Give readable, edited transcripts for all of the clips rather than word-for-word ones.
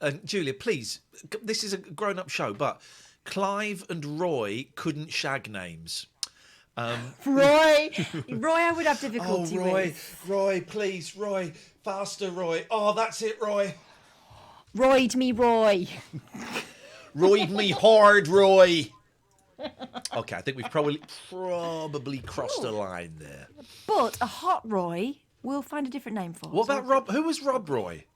And Julia, please, this is a grown-up show, but Clive and Roy couldn't shag names. Roy, I would have difficulty with. Roy, please, Roy, faster, Roy. Oh, that's it, Roy. Royed me, Roy. Royed me hard, Roy. Okay, I think we've probably crossed a line there. But a hot Roy, we'll find a different name for. What about Rob? Who was Rob Roy?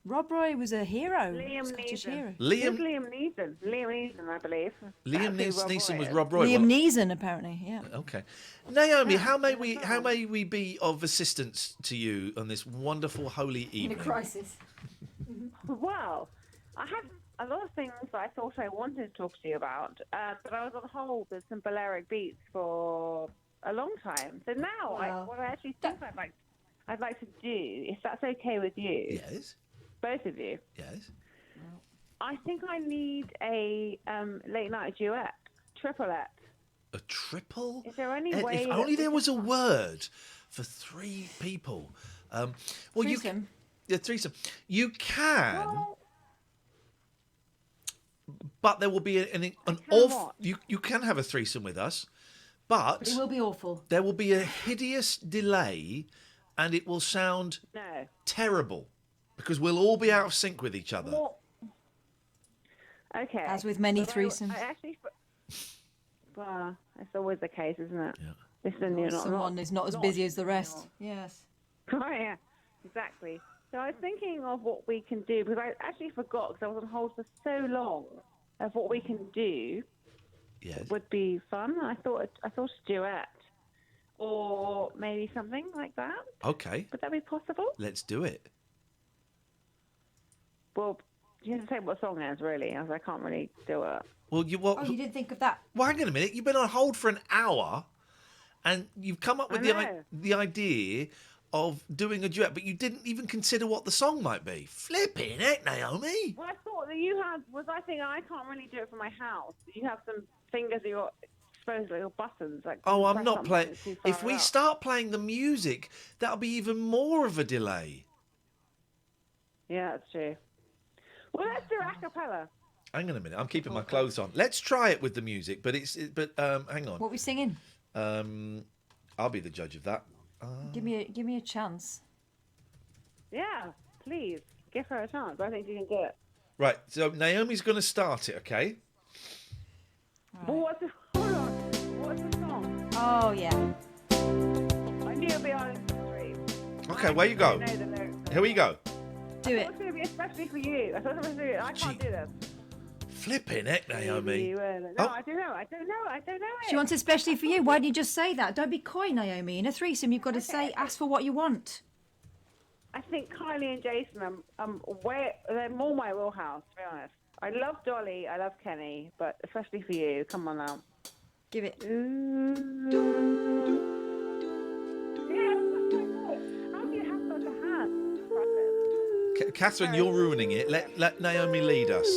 Rob Roy was a hero. Liam Neeson. Liam Neeson, I believe. Liam Neeson was Rob Roy. Liam Neeson, apparently, yeah. Okay. Naomi, how may we be of assistance to you on this wonderful holy evening? In a crisis. Well, I had a lot of things that I thought I wanted to talk to you about, but I was on hold with some Balearic beats for a long time. So now, what I actually think I'd like to do, if that's okay with you. Yes. Both of you. Yes. I think I need a late night duet, triplet. A triple? Is there any way? If only there was a word for 3 people. Threesome. Threesome. You can, but there will be an awful. You can have a threesome with us, but it will be awful. There will be a hideous delay, and it will sound terrible. Because we'll all be out of sync with each other. Okay. As with many threesomes. Well, it's always the case, isn't it? Yeah. Someone is not as busy as the rest. Yes. Oh, yeah, exactly. So I was thinking of what we can do, because I actually forgot, because I was on hold for so long, of what we can do. Yes. Would be fun. I thought a duet. Or maybe something like that. Okay. Would that be possible? Let's do it. Well, you have to say what song it is, really, as I can't really do it. Well, you didn't think of that. Well, hang on a minute. You've been on hold for an hour, and you've come up with the idea of doing a duet, but you didn't even consider what the song might be. Flipping heck, Naomi. Well, I thought that you had, I can't really do it for my house. You have some fingers that you're supposedly, or buttons. I'm not playing. If we start playing the music, that'll be even more of a delay. Yeah, that's true. Well, let's do a cappella. Hang on a minute. I'm keeping my clothes on. Let's try it with the music, but hang on. What are we singing? I'll be the judge of that. Give me a chance. Yeah, please give her a chance. I think you can do it. Right. So Naomi's going to start it. Okay. Right. Well, hold on. What's the song? Oh yeah. I knew it'd be on stream. Okay, where you go? Here we go. Do it. It's going to be especially for you. I can't do this. Flipping heck, Naomi. No, I don't know it. She wants especially for you. Why don't you just say that? Don't be coy, Naomi. In a threesome, you've got to ask for what you want. I think Kylie and Jason, they're more my wheelhouse, to be honest. I love Dolly, I love Kenny, but especially for you. Come on now. Give it. How do you have such a hand? Katherine, you're ruining it. Let Naomi lead us.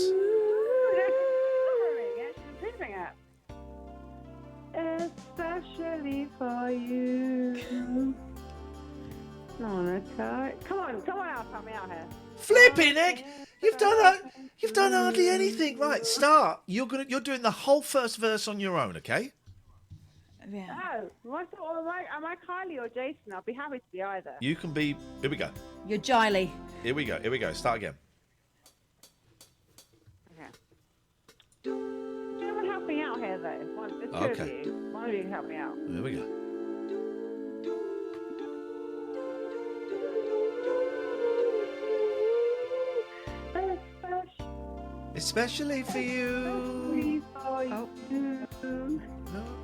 Especially for you. No, come on, help me out here. Flipping heck! You've done hardly anything. Right, start. You're doing the whole first verse on your own, okay? Yeah. Oh, well, I thought, am I Kylie or Jason? I'll be happy to be either. You can be. Here we go. You're Jiley. Here we go. Start again. Okay. Do you want to help me out here, though? Okay. One of you can help me out. Here we go. Especially for you. Oh.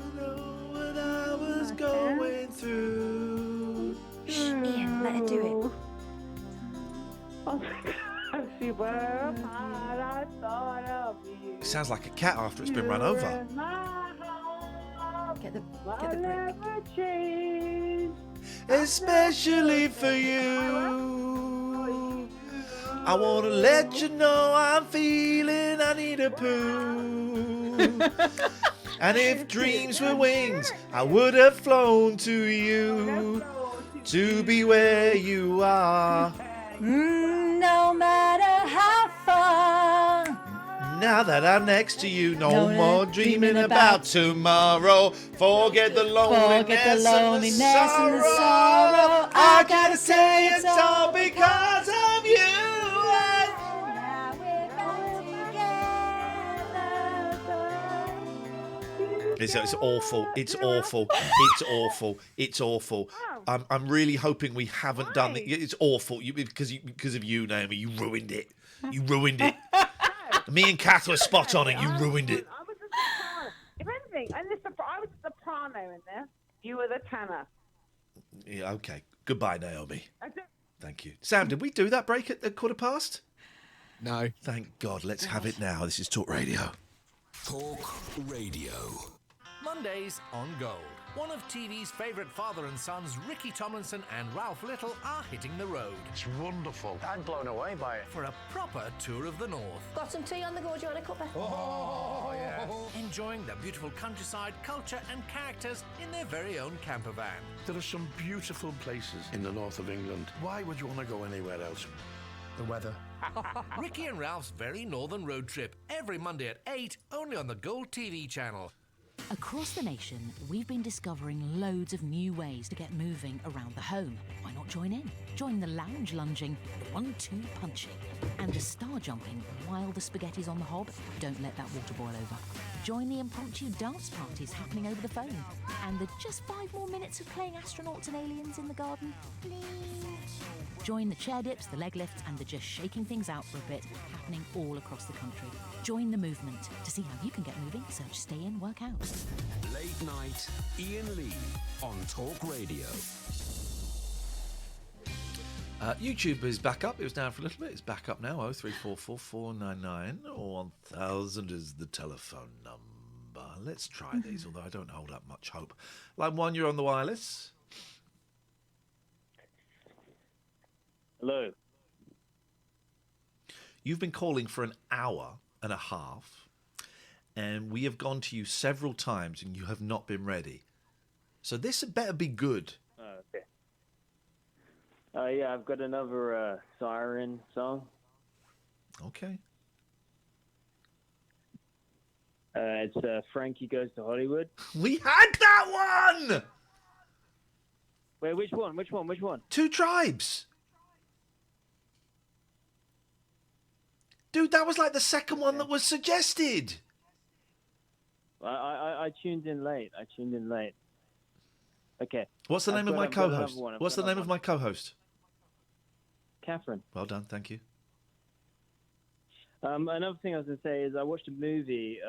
Know what I was going through. Iain, let her do it. Oh my God, she were a part, I thought of you. Sounds like a cat after it's been run over. Get the brick. Change. Especially for you. I want to let you know I'm feeling I need a poo. And if dreams were wings, I would have flown to you to be where you are. No matter how Now that I'm next to you, no more dreaming about tomorrow. Forget the loneliness, and the sorrow. I gotta say it's all because of you. It's awful. It's awful. It's awful. It's awful. I'm really hoping we haven't done it. It's awful because of you, Naomi. You ruined it. You ruined it. Me and Kath were spot on it. You ruined it. I was a soprano. If anything, I was a soprano in there. You were the tenor. Yeah, okay. Goodbye, Naomi. Thank you. Sam, did we do that break at 1:15? No. Thank God. Let's have it now. This is Talk Radio. Talk Radio. Mondays on Gold. One of TV's favourite father and sons, Ricky Tomlinson and Ralph Little, are hitting the road. It's wonderful. I'm blown away by it. For a proper tour of the North. Got some tea on the go, do you want a cuppa? Oh, yeah. Enjoying the beautiful countryside, culture and characters in their very own camper van. There are some beautiful places in the north of England. Why would you want to go anywhere else? The weather. Ricky and Ralph's very northern road trip. Every Monday at 8, only on the Gold TV channel. Across the nation, we've been discovering loads of new ways to get moving around the home. Why not join in? Join the lounge lunging, the 1-2 punching, and the star jumping while the spaghetti's on the hob. Don't let that water boil over. Join the impromptu dance parties happening over the phone. And the just 5 more minutes of playing astronauts and aliens in the garden. Please. Join the chair dips, the leg lifts, and the just shaking things out for a bit happening all across the country. Join the movement. To see how you can get moving, search Stay In, Work Out. Late night, Iain Lee on Talk Radio. YouTube is back up. It was down for a little bit. It's back up now. 0344 499 or 1000 is the telephone number. Let's try these, although I don't hold up much hope. Line 1, you're on the wireless. Hello. You've been calling for an hour and a half, and we have gone to you several times, and you have not been ready. So this had better be good. Okay. Yeah, I've got another Siren song. Okay. It's Frankie Goes to Hollywood. We had that one! Wait, which one? Which one? 2 Tribes. Dude, that was like the second one that was suggested. I tuned in late. Okay. What's the name of my co-host? What's the name of my co-host? Catherine. Well done, thank you. Another thing I was going to say is I watched a movie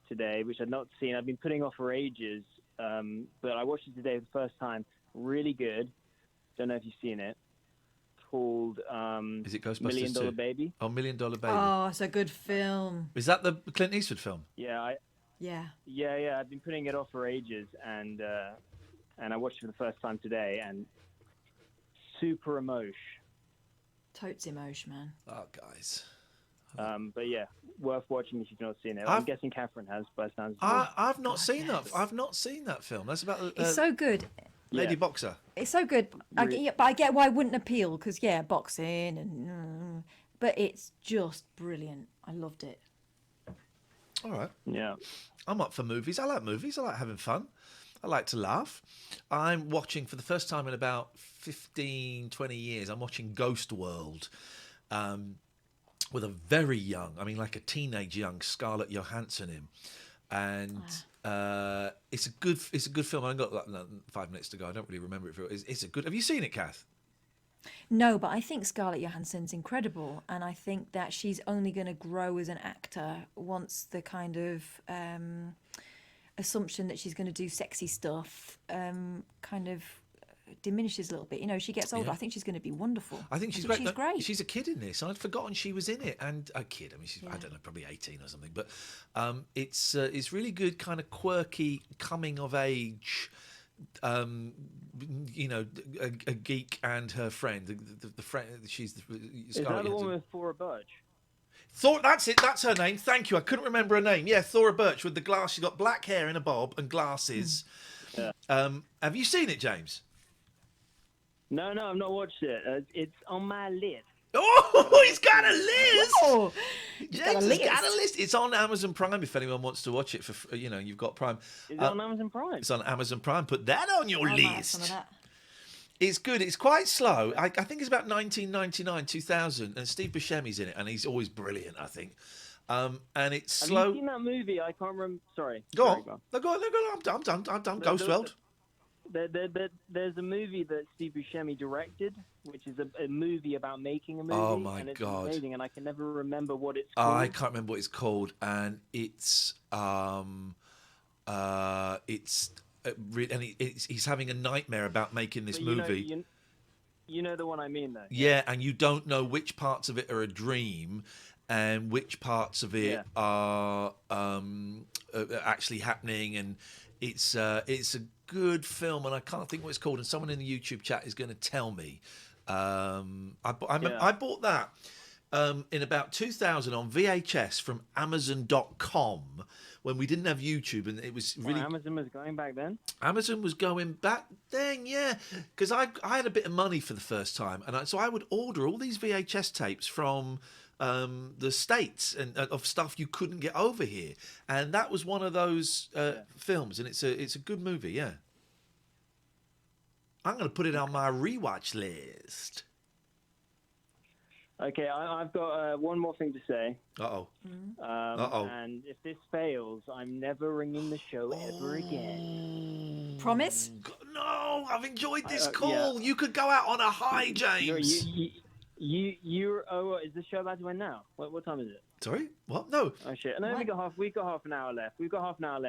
today, which I'd not seen. I've been putting off for ages, but I watched it today for the first time. Really good. Don't know if you've seen it. Called Is it Ghostbusters $1 Million 2? Baby. Oh, $1 Million Baby. Oh, it's a good film. Is that the Clint Eastwood film? Yeah. Yeah. I've been putting it off for ages, and I watched it for the first time today, and super emotion. Totes emotion, man. Oh, guys. But yeah, worth watching if you've not seen it. I'm guessing Catherine has, by the sounds. I've not seen that. I've not seen that film. That's about. It's so good. Lady Boxer. It's so good. But I get why it wouldn't appeal because boxing and. But it's just brilliant. I loved it. All right. Yeah. I'm up for movies. I like movies. I like having fun. I like to laugh. I'm watching for the first time in about 15, 20 years. I'm watching Ghost World. With a very young, like a teenage young Scarlett Johansson in, and it's a good film. I've got like 5 minutes to go. I don't really remember it. It's a good. Have you seen it, Kath? No, but I think Scarlett Johansson's incredible, and I think that she's only going to grow as an actor once the kind of assumption that she's going to do sexy stuff kind of diminishes a little bit. She gets older. Yeah. I think she's going to be wonderful. I think she's great. great. She's a kid in this. I'd forgotten she was in it. And a kid. She's I don't know, probably 18 or something. But it's really good, kind of quirky, coming of age. A geek and her friend. The friend. She's the. Is that the one with Thora Birch? That's it. That's her name. Thank you. I couldn't remember her name. Yeah, Thora Birch with the glass. She's got black hair in a bob and glasses. Yeah. Have you seen it, James? No, I've not watched it. It's on my list. Oh, he's got a list. Oh, James has got a list. It's on Amazon Prime if anyone wants to watch it. For you've got Prime. Is it on Amazon Prime? It's on Amazon Prime. Put that on your I might have some of list. that. It's good. It's quite slow. I think it's about 1999, 2000, and Steve Buscemi's in it, and he's always brilliant, I think. And it's slow. Have you seen that movie? I can't remember. Sorry. Go Sorry, on. No, go on. I'm done. Ghost World. There's a movie that Steve Buscemi directed, which is a movie about making a movie. Oh, my and it's God. amazing, and I can never remember what it's Oh, called. I can't remember what it's called, and it's he's having a nightmare about making this movie. You know the one I mean, though. Yeah, and you don't know which parts of it are a dream and which parts of it are actually happening, and it's a good film, and I can't think what it's called, and someone in the YouTube chat is going to tell me. I bought that in about 2000 on VHS from Amazon.com when we didn't have YouTube, and it was really... Amazon was going back then? Amazon was going back then, yeah, because I had a bit of money for the first time, and so I would order all these VHS tapes from the States and of stuff you couldn't get over here, and that was one of those films, and it's a good movie, yeah. I'm going to put it on my rewatch list. Okay, I've got one more thing to say. Uh-oh. And if this fails, I'm never ringing the show ever again. Promise? No, I've enjoyed this call. You could go out on a high, James. Is the show about to end now? What time is it? Sorry? What? No. Oh, shit. No, we've got half an hour left.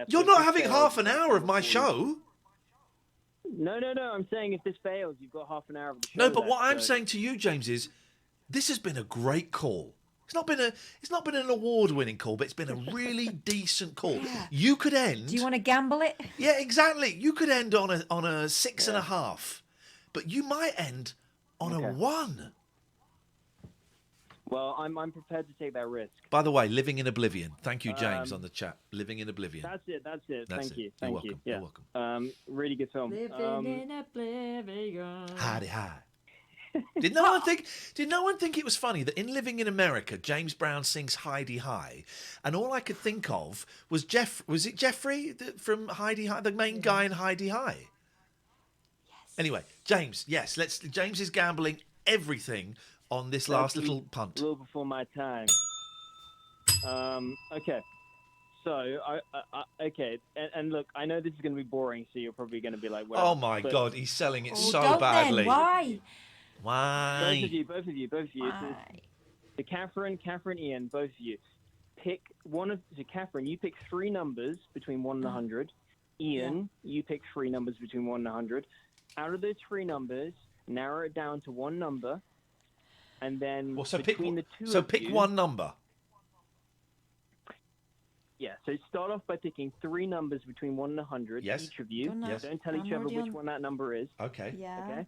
You're not having half an hour of my show. No. I'm saying if this fails, you've got half an hour of the show. No, but what I'm saying to you, James, is this has been a great call. It's not been an award-winning call, but it's been a really decent call. Yeah. You could end. Do you want to gamble it? Yeah, exactly. You could end on a 6.5, but you might end on a 1. Well, I'm prepared to take that risk. By the way, Living in Oblivion. Thank you, James, on the chat. Living in Oblivion. That's it. Thank you. You're welcome. Yeah. You're welcome. Really good film. Living in Oblivion. Hi. Did no one think it was funny that in Living in America, James Brown sings Heidi High, and all I could think of was was it Jeffrey from Heidi High, the main guy in Heidi High? Yes. Anyway, James, yes, James is gambling everything on this last little punt. A little before my time. Okay. So, and look, I know this is going to be boring, so you're probably going to be like, well, oh my God, he's selling it so don't badly. Then. Why? Both of you. So Katherine, Iain, both of you. Pick one of... So Katherine, you pick 3 numbers between 1 and 100. Iain, you pick 3 numbers between 1 and 100. Out of those 3 numbers, narrow it down to 1 number, and then pick one number. Yeah, so start off by picking 3 numbers between 1 and 100, each of you. Yes. Don't tell each other which one that number is. Okay. Yeah. Okay?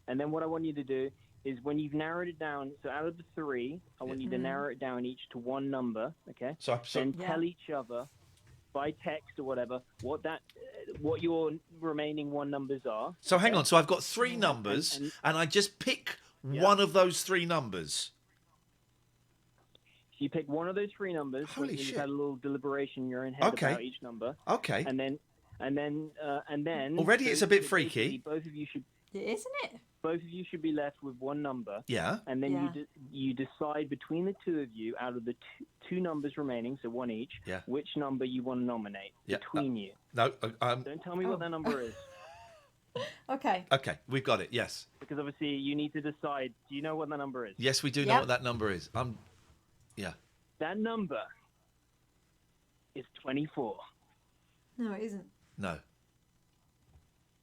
And then what I want you to do is when you've narrowed it down, so out of the 3, I want you to narrow it down each to 1 number, okay? So tell each other by text or whatever what your remaining 1 numbers are. So hang on, so I've got 3 numbers, and I just pick one of those 3 numbers. You pick one of those 3 numbers. Holy shit! You've had a little deliberation in your own head about each number. Okay. And then already it's a bit freaky. Both of you should. Isn't it? Both of you should be left with 1 number. Yeah. And then you decide between the 2 of you, out of the 2 numbers remaining, so 1 each, which number you want to nominate between you. No, don't tell me what that number is. Okay. Okay, we've got it. Yes. Because obviously you need to decide. Do you know what that number is? Yes, we do know what that number is. Yeah. That number is 24. No, it isn't. No.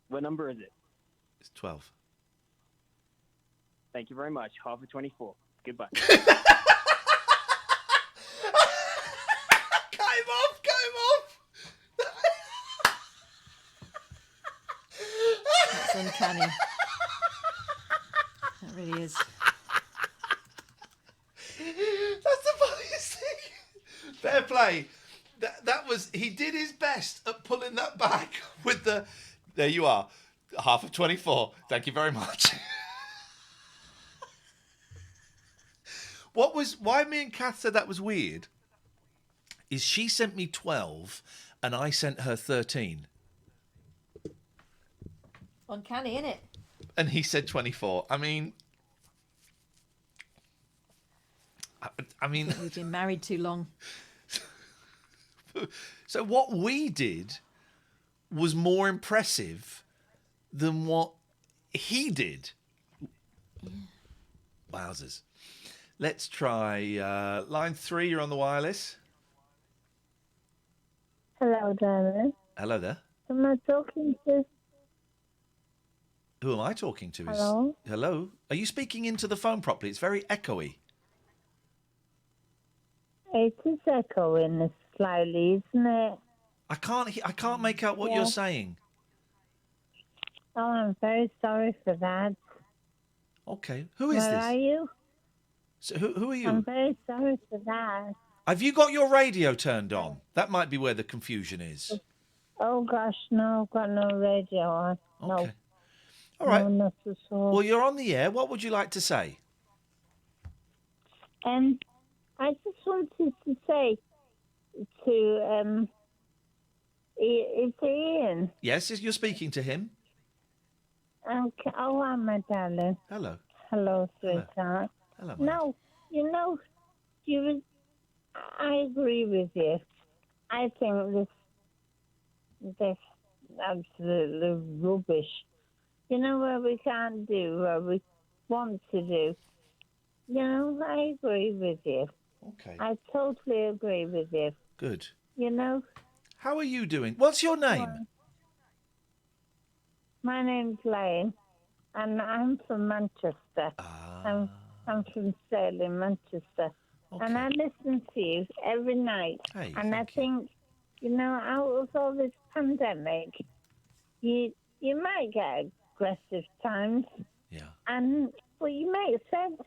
What number is it? It's 12. Thank you very much. Half of 24. Goodbye. Cut him off! That's uncanny. That really is. That's the funniest thing. Fair play. That was... He did his best at pulling that back with the... There you are. Half of 24. Thank you very much. Why me and Kath said that was weird is she sent me 12 and I sent her 13. Uncanny, innit? And he said 24. I mean... We've been married too long. So what we did was more impressive than what he did. Wowzers. Let's try line 3. You're on the wireless. Hello, darling. Hello there. Am I talking to... Who am I talking to? Hello? Hello? Are you speaking into the phone properly? It's very echoey. It is echoing slightly, isn't it? I can't make out what you're saying. Oh, I'm very sorry for that. Okay. Who is Where this? are you? So who are you? I'm very sorry for that. Have you got your radio turned on? That might be where the confusion is. Oh, gosh, no, I've got no radio on. Okay. No. All right. No, not at all. Well, you're on the air. What would you like to say? I just wanted to say to, it's Iain. Yes, you're speaking to him. Okay. Oh, am I, darling? Hello. Hello, sweetheart. Hello. No, I agree with you. I think this absolutely rubbish. You know, what we can't do, what we want to do. You know, I agree with you. Okay. I totally agree with you. Good. You know? How are you doing? What's your name? Well, my name's Lane, and I'm from Manchester. I'm from Stirling, Manchester. Okay. And I listen to you every night. Hey, and I think, out of all this pandemic, you might get aggressive times. Yeah. But you make sense.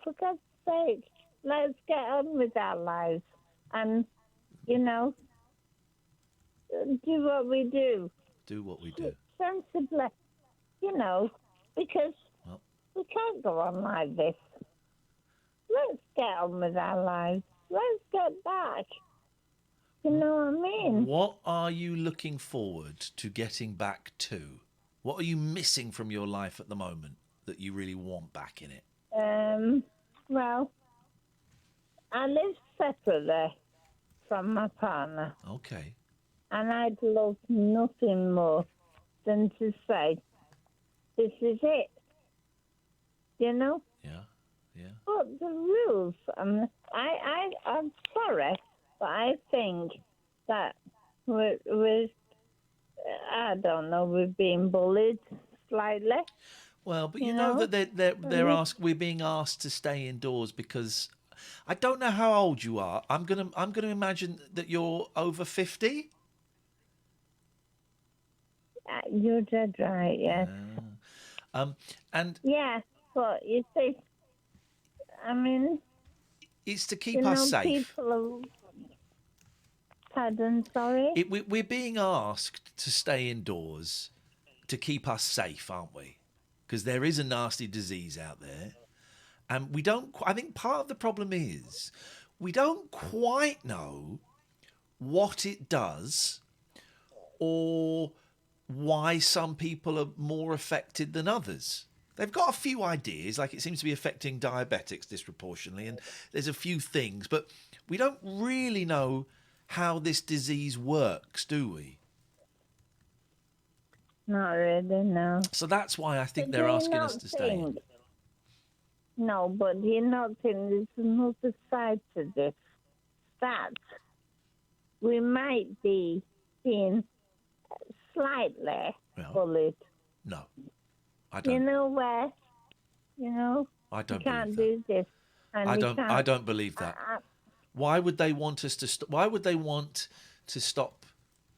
For God's sake, let's get on with our lives. And, do what we do. Do what we do. Sensibly, because we can't go on like this. Let's get on with our lives. Let's get back. You know what I mean? What are you looking forward to getting back to? What are you missing from your life at the moment that you really want back in it? Well, I live separately from my partner. Okay. And I'd love nothing more than to say, this is it. Yeah. But the rules, I'm sorry, but I think that we're I don't know, we're being bullied slightly. Well, but you know that we're being asked to stay indoors because I don't know how old you are. I'm gonna imagine that you're over 50. You're dead right, yes. And yeah, but you see, I mean, it's to keep us safe. Pardon, sorry? We're being asked to stay indoors to keep us safe, aren't we? Because there is a nasty disease out there. And we don't... I think part of the problem is we don't quite know what it does or why some people are more affected than others. They've got a few ideas, like it seems to be affecting diabetics disproportionately, and there's a few things, but we don't really know how this disease works, do we? Not really, no. So that's why I think they're asking us to stay in. No, but do you not think there's another side to this? That we might be being slightly bullied. No, I don't. You know where? I don't. You can't do this. And I don't believe that. Why would they want us to? Why would they want to stop?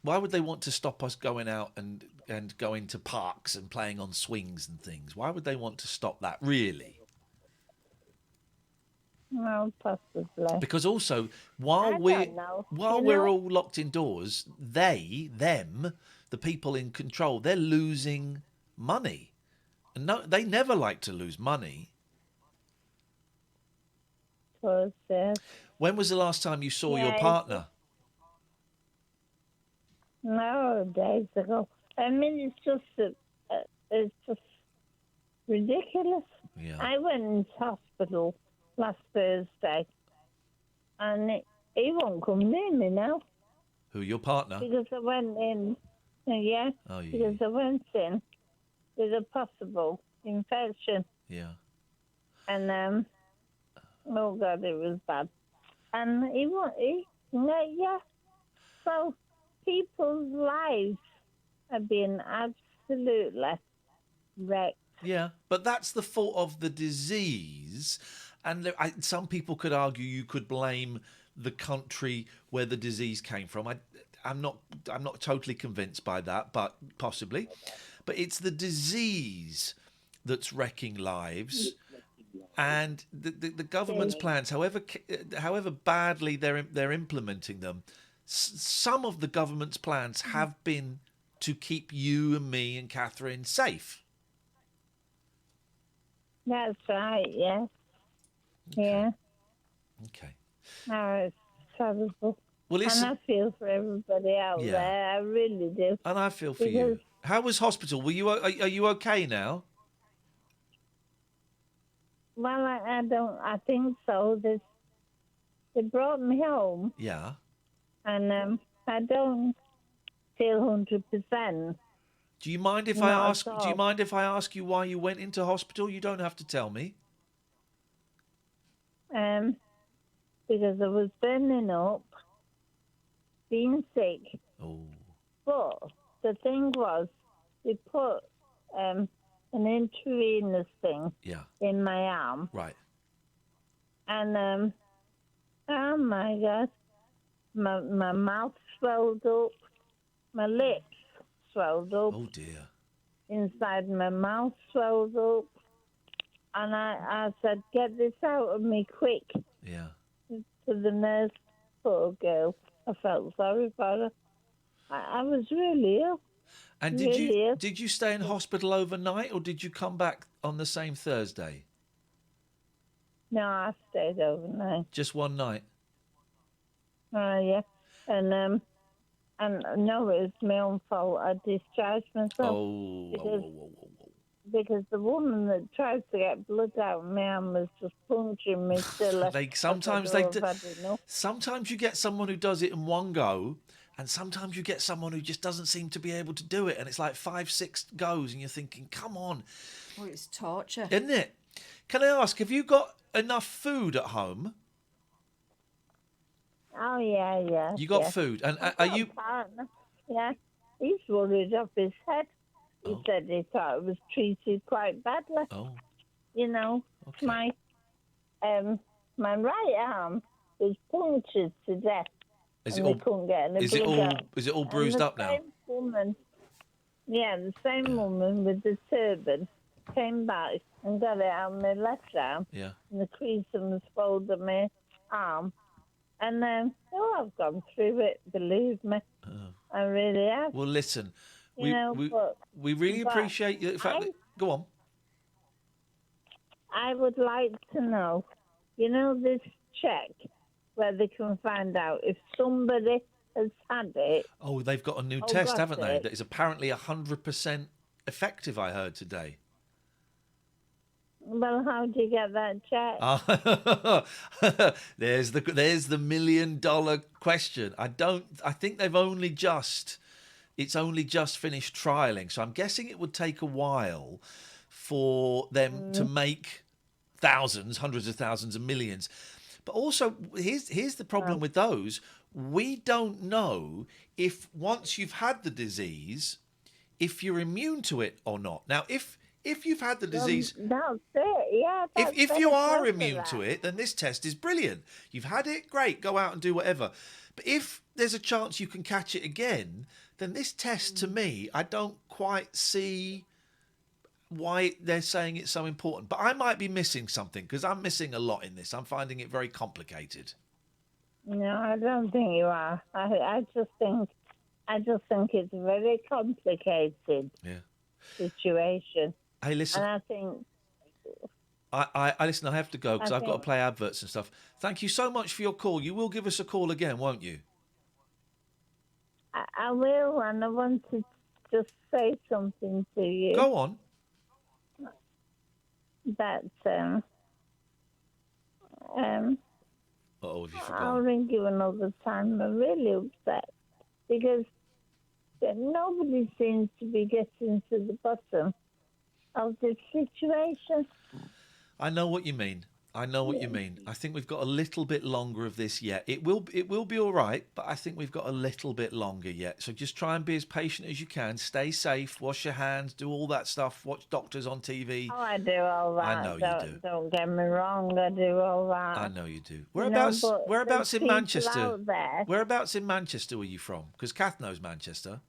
Why would they want to stop us going out and going to parks and playing on swings and things? Why would they want to stop that? Really? Well, possibly. Because also, while we're all locked indoors, them, the people in control, they're losing money, and no, they never like to lose money. course, yes. When was the last time you saw your Yeah, partner? No, days ago. I mean, it's just ridiculous. Yeah. I went into hospital last Thursday, and he won't come near me now. Who, your partner? Because I went in, yeah, Oh, yeah. because I went in with a possible infection. Yeah. And, oh God, it was bad. And yeah. So people's lives have been absolutely wrecked. Yeah, but that's the fault of the disease. And some people could argue you could blame the country where the disease came from. I'm not totally convinced by that, but possibly. But it's the disease that's wrecking lives. And the government's plans, however badly they're implementing them, some of the government's plans have been to keep you and me and Katherine safe. That's right, yes. Yeah. Okay. No, it's terrible. Well, listen, and I feel for everybody out Yeah. there. I really do. and I feel for you. How was hospital? Were you are you okay now? Well, I think so. They brought me home, Yeah. and I don't feel 100%. Do you mind if Not I at ask? Do you all. mind if I ask you why you went into hospital? You don't have to tell me. Because I was burning up, being sick. Oh. But the thing was, they put an intravenous thing Yeah. in my arm, Right. and oh my God, my mouth swelled up, my lips swelled up, Oh dear. inside my mouth swelled up, and I said, "Get this out of me quick." Yeah. To the nurse, poor girl. I felt sorry for her. I was really ill. And did you stay in hospital overnight, or did you come back on the same Thursday? No, I stayed overnight. Just one night. Yeah, and no, it was my own fault. I discharged myself because the woman that tried to get blood out of my arm was just punching me still. Sometimes you get someone who does it in one go, and sometimes you get someone who just doesn't seem to be able to do it, and it's like 5-6 goes, and you're thinking, come on. Well, it's torture. Isn't it? Can I ask, have you got enough food at home? Oh, yeah. You got food, and are you... Partner. Yeah, he's worried off his head. He said he thought it was treated quite badly. Oh. You know, my right arm was punctured to death. Is and it they couldn't get any is it blood all out. is it all And bruised the up now? same woman, the same woman with the turban came back and got it out of my left arm. Yeah. And the crease and the fold of my arm. And I've gone through it, believe me. I really have. Well, listen, You know, we really but appreciate the fact that... Go on. I would like to know, this check where they can find out if somebody has had it. Oh, they've got a new test, haven't they? That is apparently 100% effective, I heard today. Well, how do you get that check? There's the $1 million question. I think they've only just finished trialing, so I'm guessing it would take a while for them to make thousands, hundreds of thousands, and millions. But also, here's the problem with those. We don't know if once you've had the disease, if you're immune to it or not. Now, if you've had the disease... That's it, yeah. If you are immune to it, then this test is brilliant. You've had it, great, go out and do whatever. But if there's a chance you can catch it again, then this test, to me, I don't quite see why they're saying it's so important. But I might be missing something, because I'm missing a lot in this. I'm finding it very complicated. No, I don't think you are. I just think it's a very complicated situation. Hey, listen. And I think I listen, I have to go because I've got to play adverts and stuff. Thank you so much for your call. You will give us a call again, won't you? I will, and I want to just say something to you. Go on. That, Uh-oh, have you forgotten? I'll ring you another time. I'm really upset because nobody seems to be getting to the bottom of the situation. I know what you mean. I think we've got a little bit longer of this yet. It will be all right, but I think we've got a little bit longer yet. So just try and be as patient as you can. Stay safe, wash your hands, do all that stuff, watch doctors on TV. Oh, I do all that. I know you do. Don't get me wrong, I do all that. I know you do. Whereabouts in Manchester? Whereabouts in Manchester were you from? Because Kath knows Manchester.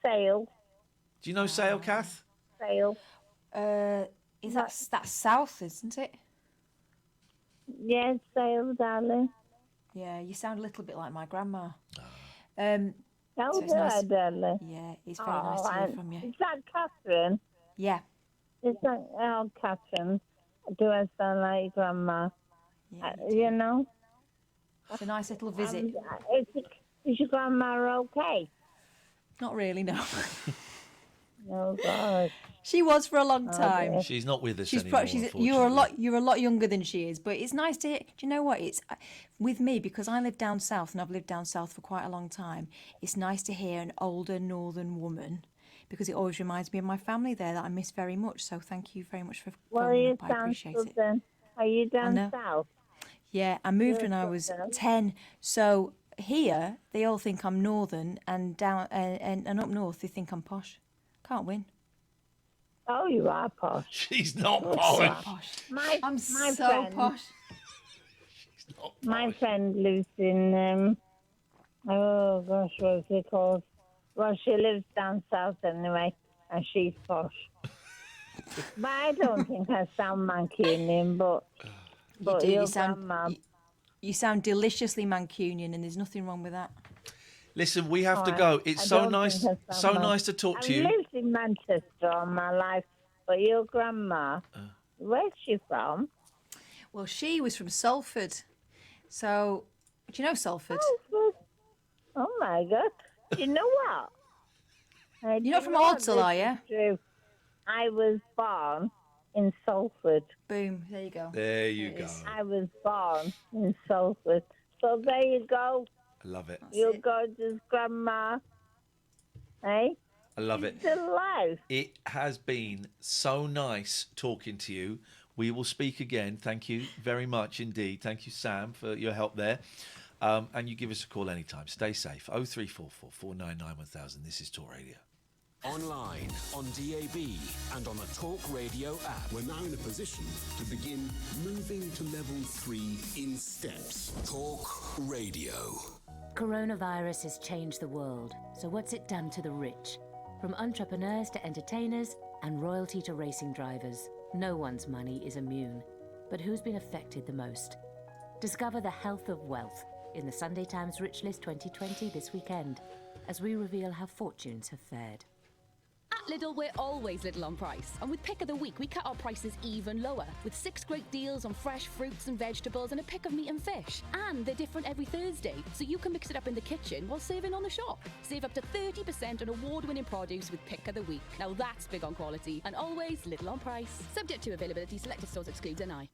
Sale. Do you know Sale, Kath? Sale. Is that's south, isn't it? Yes, Sale, darling. Yeah, you sound a little bit like my grandma. So it's nice. Darling. Yeah, it's very nice to hear from you. Is that Katherine? Yeah. Is that Katherine? Do I sound like grandma? Yeah, you know? It's a nice little visit. Is your grandma okay? Not really, no. Oh, God. She was for a long time. She's not with us anymore. You're a lot younger than she is, but it's nice to hear. Do you know what? It's with me because I live down south and I've lived down south for quite a long time. It's nice to hear an older northern woman because it always reminds me of my family there that I miss very much. So thank you very much for phoning up. I appreciate it. Then. Are you down south? Yeah, I moved when I was 10. So here they all think I'm northern, and down and up north they think I'm posh. Can't win. Oh, you are posh. She's not posh. I'm so friend, posh. She's not posh. My friend lives in, oh gosh, what's it called? Well, she lives down south anyway, and she's posh. But I don't think I sound Mancunian, but you sound deliciously Mancunian, and there's nothing wrong with that. Listen, we have to go. It's so nice to talk to you. I've lived in Manchester all my life, but your grandma, where's she from? Well, she was from Salford. So, do you know Salford? Salford? Oh, my God. You know what? You're not from Ordsall, are you? True. I was born in Salford. Boom. There you go. There you go. I was born in Salford. So there you go. I love it. Your gorgeous grandma. Eh? I love it. Still alive. It has been so nice talking to you. We will speak again. Thank you very much indeed. Thank you, Sam, for your help there. And you give us a call anytime. Stay safe. 0344 499 1000. This is Talk Radio. Online, on DAB, and on the Talk Radio app. We're now in a position to begin moving to level 3 in steps. Talk Radio. Coronavirus has changed the world, so what's it done to the rich? From entrepreneurs to entertainers and royalty to racing drivers, no one's money is immune. But who's been affected the most? Discover the health of wealth in the Sunday Times Rich List 2020 this weekend, as we reveal how fortunes have fared. At Lidl, we're always little on price. And with Pick of the Week, we cut our prices even lower, with 6 great deals on fresh fruits and vegetables and a pick of meat and fish. And they're different every Thursday, so you can mix it up in the kitchen while saving on the shop. Save up to 30% on award-winning produce with Pick of the Week. Now that's big on quality, and always little on price. Subject to availability, selected stores exclude NI.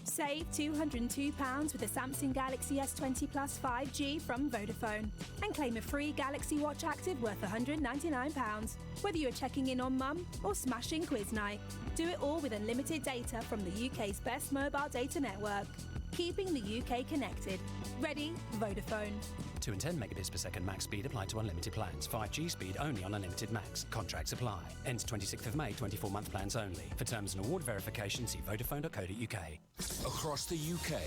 Save £202 with the Samsung Galaxy S20 Plus 5G from Vodafone and claim a free Galaxy Watch Active worth £199. Whether you're checking in on mum or smashing quiz night, do it all with unlimited data from the UK's best mobile data network. Keeping the UK connected. Ready? Vodafone. 2 and 10 megabits per second max speed applied to unlimited plans. 5G speed only on unlimited max. Contracts apply. Ends 26th of May, 24-month plans only. For terms and award verification, see vodafone.co.uk. Across the UK,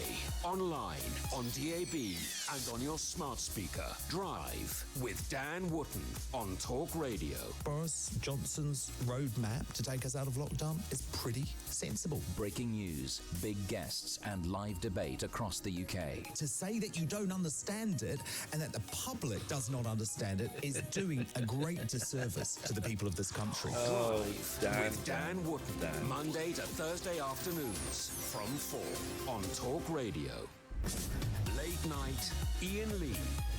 online, on DAB, and on your smart speaker. Drive with Dan Wootton on Talk Radio. Boris Johnson's roadmap to take us out of lockdown is pretty sensible. Breaking news, big guests, and live debate across the UK. To say that you don't understand it and that the public does not understand it is doing a great disservice to the people of this country. Oh, with Dan Wootton. Monday to Thursday afternoons from 4 on Talk Radio. Late night, Iain Lee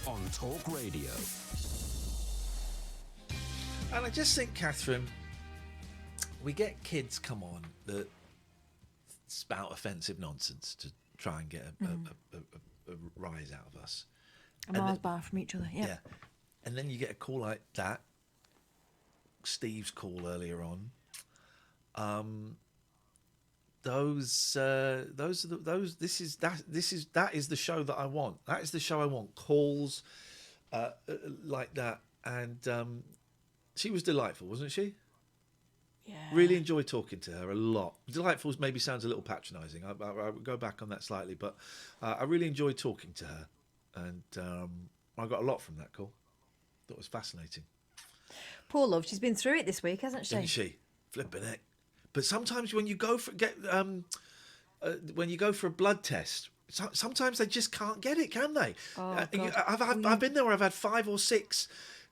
on Talk Radio. And I just think, Katherine, we get kids come on that spout offensive nonsense to try and get a rise out of us. A Mars bar from each other, yeah. And then you get a call like that. Steve's call earlier on. That is the show that I want. That is the show I want. Calls like that, and she was delightful, wasn't she? Yeah. Really enjoyed talking to her a lot. Delightful maybe sounds a little patronising. I would go back on that slightly, but I really enjoyed talking to her, and I got a lot from that call. That was fascinating. Poor love, she's been through it this week, hasn't she? Isn't she? Flipping it. But sometimes when you go for a blood test, sometimes they just can't get it, can they? Oh, I've been there where I've had 5 or 6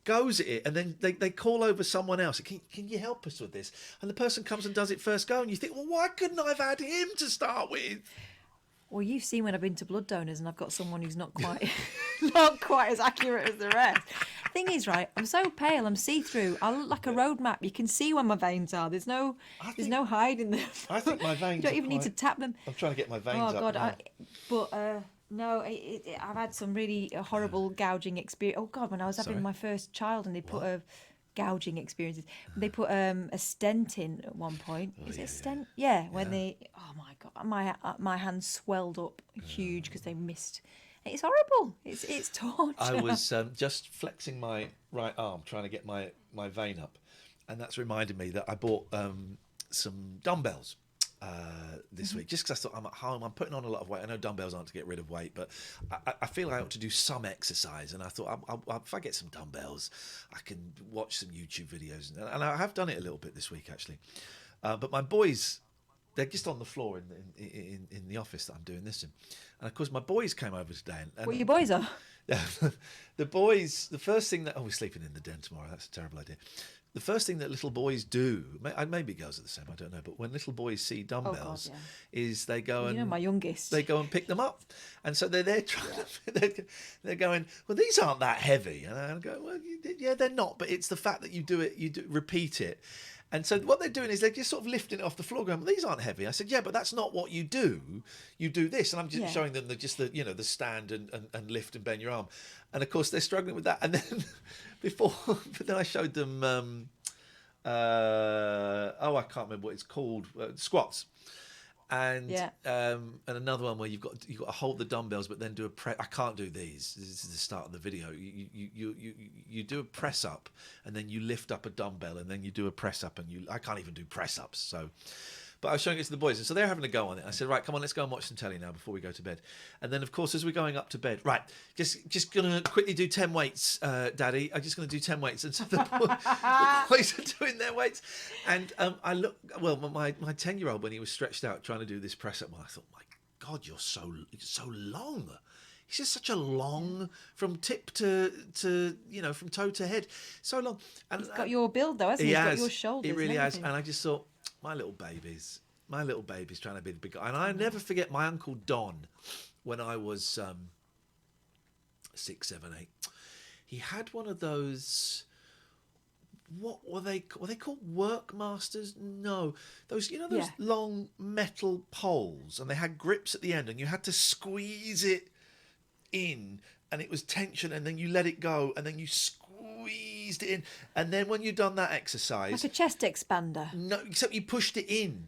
goes at it, and then they call over someone else. Can you help us with this? And the person comes and does it first go, and you think, well, why couldn't I have had him to start with? Well, you've seen when I've been to blood donors and I've got someone who's not quite not quite as accurate as the rest. Thing is, right, I'm so pale, I'm see-through. I look like a road map. You can see where my veins are. There's no hiding them. I think my veins. You don't even need to tap them. I'm trying to get my veins up. Oh God, no, I've had some really horrible gouging experience. Oh God, when I was having my first child and they put a gouging experiences. They put a stent in at one point. Is it a stent? Yeah. When they, oh my God, my hands swelled up huge because they missed. It's horrible. It's torture. I was just flexing my right arm, trying to get my vein up, and that's reminded me that I bought some dumbbells this week, just because I thought I'm at home, I'm putting on a lot of weight. I know dumbbells aren't to get rid of weight, but I feel I ought to do some exercise, and I thought if I get some dumbbells, I can watch some YouTube videos, and I have done it a little bit this week actually. But my boys, they're just on the floor in the office that I'm doing this in, and of course my boys came over today. And what your boys are? The boys, the first thing that we're sleeping in the den tomorrow. That's a terrible idea. The first thing that little boys do, maybe girls are the same, I don't know, but when little boys see dumbbells, is they go and... You know, my youngest. They go and pick them up. And so they're there trying to... They're going, well, these aren't that heavy. And I go, well, yeah, they're not, but it's the fact that you repeat it. And so what they're doing is they're just sort of lifting it off the floor going, well, these aren't heavy. I said, yeah, but that's not what you do. You do this. And I'm just showing them the stand and lift and bend your arm. And of course they're struggling with that. And then but then I showed them, I can't remember what it's called, squats. And another one where you've got to hold the dumbbells, but then do a press. I can't do these. This is the start of the video. You do a press up, and then you lift up a dumbbell, and then you do a press up, and I can't even do press ups. So, but I was showing it to the boys, and so they're having a go on it. I said, right, come on, let's go and watch some telly now before we go to bed. And then, of course, as we're going up to bed, right, just gonna quickly do 10 weights, Daddy. I'm just gonna do 10 weights, and so the boys are doing their weights, and I look. Well, my 10-year-old, when he was stretched out trying to do this press up, well, I thought, my God, you're so long. He's just such a long, from tip to from toe to head, so long. And he's got your build though, hasn't he? He's got your shoulders. He really has, and I just thought, my little baby's trying to be the big guy. And I never forget my Uncle Don, when I was 6, 7, 8. He had one of those. What were they? Were they called Workmasters? No, those long metal poles, and they had grips at the end, and you had to squeeze it in, and it was tension, and then you let it go, and then you squeezed it in, and then when you'd done that exercise, like a chest expander. No, except you pushed it in,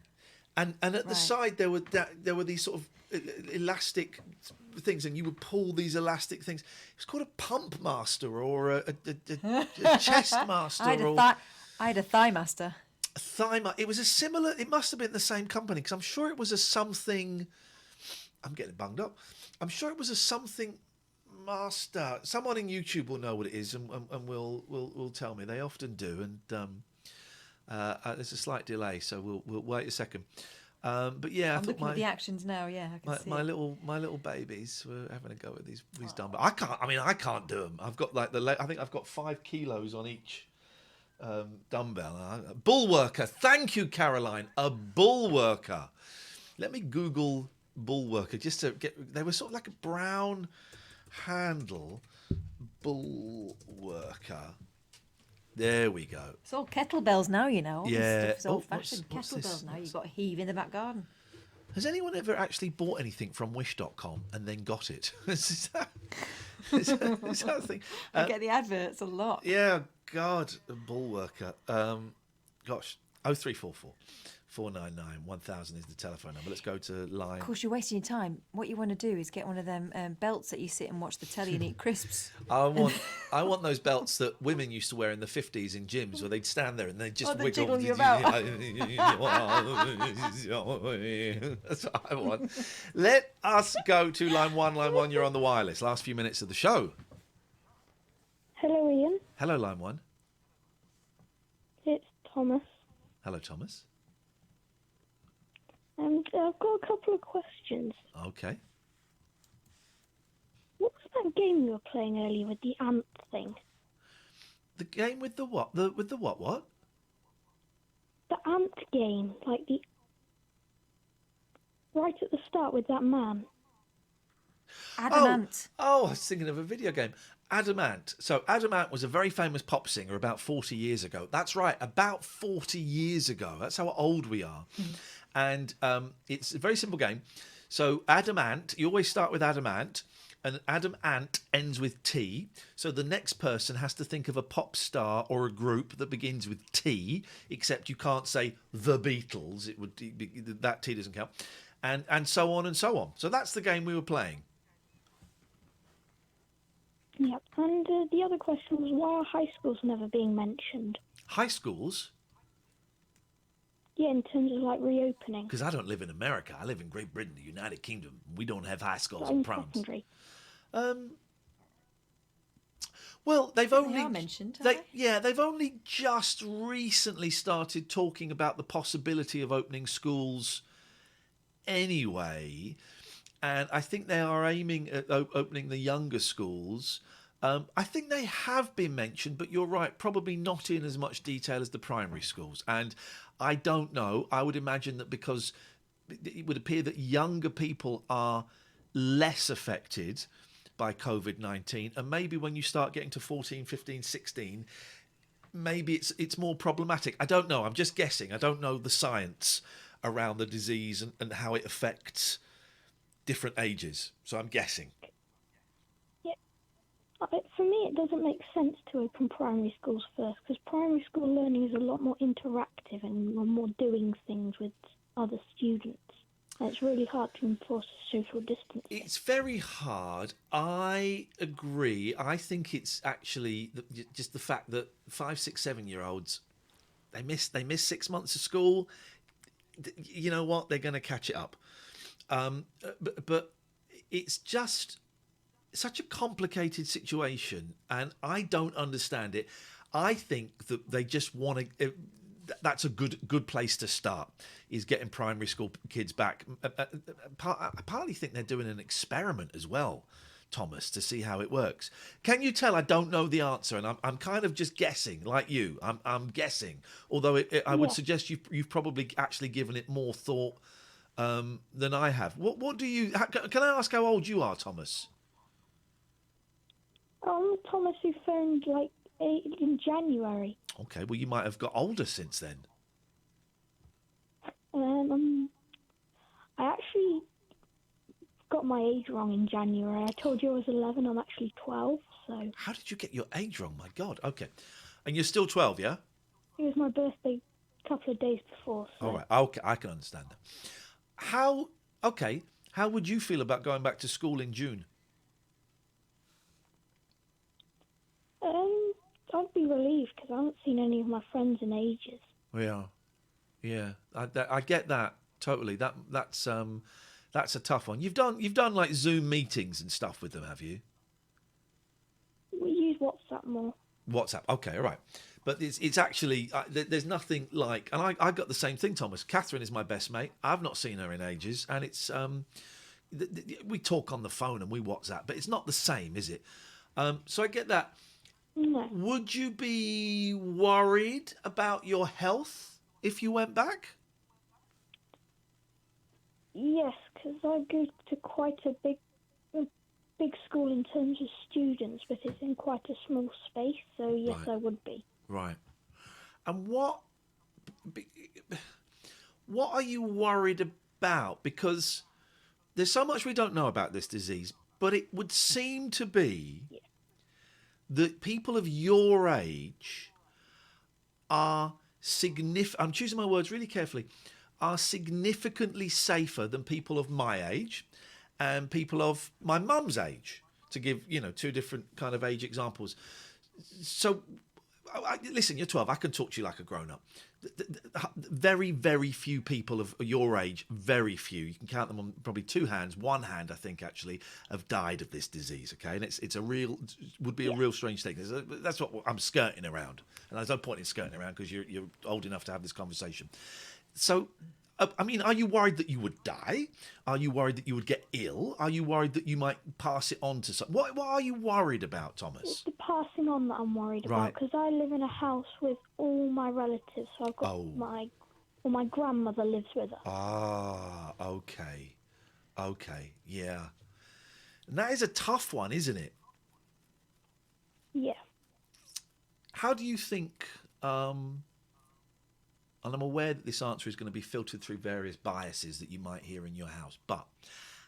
and at the side there were these sort of elastic things, and you would pull these elastic things. It was called a pump master or a chest master. I had a thigh master. It was a similar. It must have been the same company, because I'm sure it was a something. I'm getting bunged up. I'm sure it was a something master. Someone in YouTube will know what it is, and will tell me. They often do, and there's a slight delay, so we'll wait a second. But yeah, I I'm thought looking at the actions now. Yeah, I can see my it. little babies were having a go at these dumbbells. I can't do them. I've got I think I've got 5 kilos on each dumbbell. Bull worker. Thank you, Caroline. A bull worker. Let me Google bull worker just to get. They were sort of like a brown handle. Bull worker. There we go. It's all kettlebells now, you know. All this Yeah. stuff is Oh, old-fashioned. what's this? Kettlebells now. You've got heave in the back garden. Has anyone ever actually bought anything from Wish.com and then got it? is that a thing? I get the adverts a lot. Yeah, God, a bull worker. Gosh, 0344 499 1000 is the telephone number. Let's go to line. Of course, you're wasting your time. What you want to do is get one of them belts that you sit and watch the telly and eat crisps. I want those belts that women used to wear in the 50s in gyms where they'd stand there and they'd just wiggle. Jiggle you about. That's what I want. Let us go to line one. Line one, you're on the wireless. Last few minutes of the show. Hello, Ian. Hello, line one. It's Thomas. Hello, Thomas. I've got a couple of questions. Okay. What was that game you were playing earlier with the ant thing? The game with the what? With the what? The ant game, like the right at the start with that man. Adamant. Oh, I was thinking of a video game. Adamant. So Adamant was a very famous pop singer about 40 years ago. That's right, about 40 years ago. That's how old we are. And it's a very simple game. So Adamant, you always start with Adamant, and Adamant ends with T. So the next person has to think of a pop star or a group that begins with T, except you can't say the Beatles. It would that T doesn't count. And so on and so on. So that's the game we were playing. Yep. And the other question was, why are high schools never being mentioned? High schools? Yeah, in terms of like reopening. Because I don't live in America. I live in Great Britain, the United Kingdom. We don't have high schools In and proms. secondary. Well, they've They only are mentioned, aren't they've only just recently started talking about the possibility of opening schools anyway, and I think they are aiming at opening the younger schools. I think they have been mentioned, but you're right, probably not in as much detail as the primary schools. And I don't know. I would imagine that because it would appear that younger people are less affected by COVID-19, and maybe when you start getting to 14, 15, 16, maybe it's more problematic. I don't know. I'm just guessing. I don't know the science around the disease and how it affects different ages. So I'm guessing. Yeah. For me, it doesn't make sense to open primary schools first, because primary school learning is a lot more interactive and more doing things with other students. And it's really hard to enforce social distancing. It's very hard. I agree. I think it's actually just the fact that 5, 6, 7-year-olds, they miss 6 months of school. You know what? They're going to catch it up. But it's just such a complicated situation, and I don't understand it. I think that they just want to. That's a good place to start, is getting primary school kids back. I partly think they're doing an experiment as well, Thomas, to see how it works. Can you tell I don't know the answer, and I'm kind of just guessing, like you. I'm guessing, although I would suggest you've probably actually given it more thought than I have. What do you? Can I ask how old you are, Thomas? Thomas, who phoned in January. Okay, well, you might have got older since then. I actually got my age wrong in January. I told you I was 11. I'm actually 12. So. How did you get your age wrong? My God. Okay, and you're still 12, yeah? It was my birthday a couple of days before. So. All right. Okay, I can understand that. How would you feel about going back to school in June? I'd be relieved because I haven't seen any of my friends in ages. Yeah. I get that totally. That's a tough one. You've done like Zoom meetings and stuff with them, have you? We use WhatsApp more. WhatsApp. Okay, all right. But it's actually there's nothing like, and I got the same thing, Thomas. Katherine is my best mate. I've not seen her in ages, and it's we talk on the phone and we WhatsApp, but it's not the same, is it? So I get that. No. Would you be worried about your health if you went back? Yes, because I go to quite a big school in terms of students, but it's in quite a small space, so yes, Right. I would be. Right. And what are you worried about? Because there's so much we don't know about this disease, but it would seem to be that people of your age are I'm choosing my words really carefully, are significantly safer than people of my age and people of my mum's age, to give, two different kind of age examples. So, listen, you're 12. I can talk to you like a grown-up. Very, very few people of your age, very few, you can count them on probably two hands, one hand, I think, actually, have died of this disease, okay? And it's a real, would be a real strange thing. That's what I'm skirting around. And there's no point in skirting around because you're old enough to have this conversation. So, I mean, are you worried that you would die? Are you worried that you would get ill? Are you worried that you might pass it on to someone? What are you worried about, Thomas? It's the passing on that I'm worried about, because I live in a house with all my relatives, so I've got my grandmother lives with us. Ah, okay, yeah. And that is a tough one, isn't it? Yeah. How do you think, and I'm aware that this answer is going to be filtered through various biases that you might hear in your house, but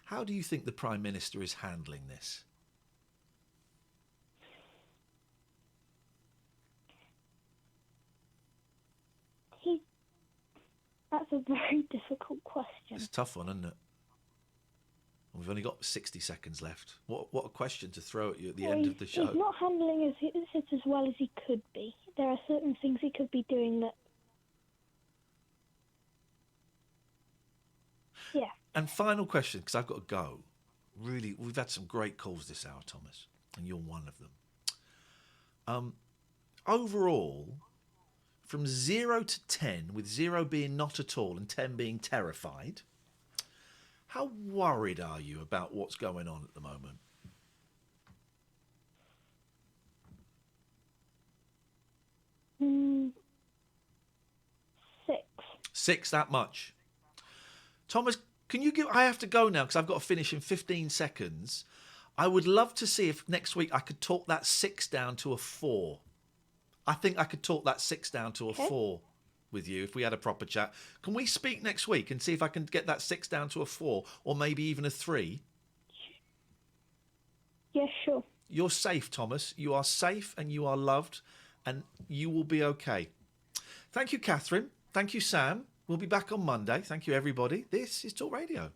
how do you think the Prime Minister is handling this? That's a very difficult question. It's a tough one, isn't it? We've only got 60 seconds left. What a question to throw at you at the end of the show. He's not handling it as well as he could be. There are certain things he could be doing that... Yeah. And final question, because I've got to go. Really, we've had some great calls this hour, Thomas, and you're one of them. Overall, from 0 to 10, with 0 being not at all and 10 being terrified, how worried are you about what's going on at the moment? Six. 6, that much. Thomas, can you give... I have to go now because I've got to finish in 15 seconds. I would love to see if next week I could talk that 6 down to a 4. I think I could talk that 6 down to a 4 with you if we had a proper chat. Can we speak next week and see if I can get that 6 down to a 4 or maybe even a 3? Yeah, sure. You're safe, Thomas. You are safe and you are loved and you will be okay. Thank you, Katherine. Thank you, Sam. We'll be back on Monday. Thank you, everybody. This is Talk Radio.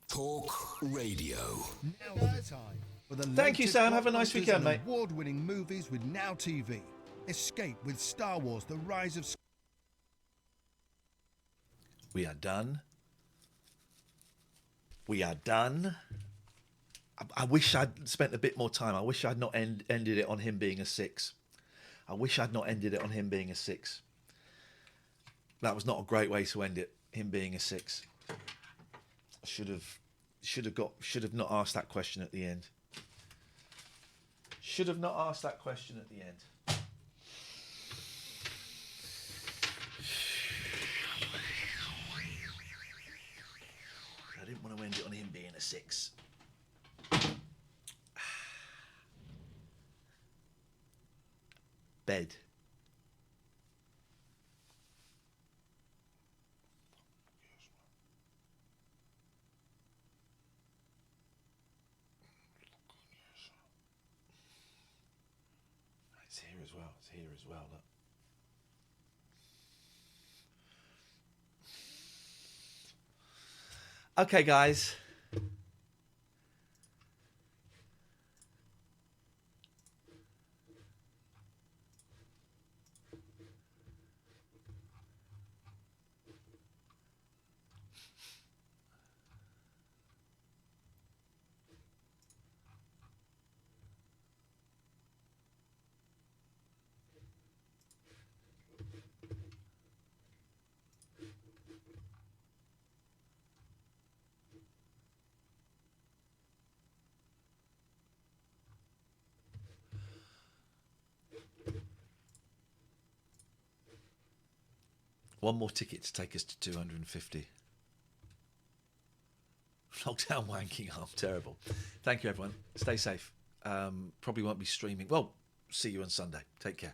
Talk Radio. Now is the time for the Thank you, Sam. Have a nice blockbusters weekend, and mate. Award-winning movies with Now TV. Escape with Star Wars: The Rise of... We are done. We are done. I wish I'd spent a bit more time. I wish I'd not ended it on him being a 6. I wish I'd not ended it on him being a 6. That was not a great way to end it, him being a 6. I should have not asked that question at the end. Should have not asked that question at the end. I didn't want to end it on him being a 6. Bed. It's here as well. It's here as well. Look. Okay, guys. One more ticket to take us to 250. Lockdown wanking. I'm terrible. Thank you, everyone. Stay safe. Probably won't be streaming. Well, see you on Sunday. Take care.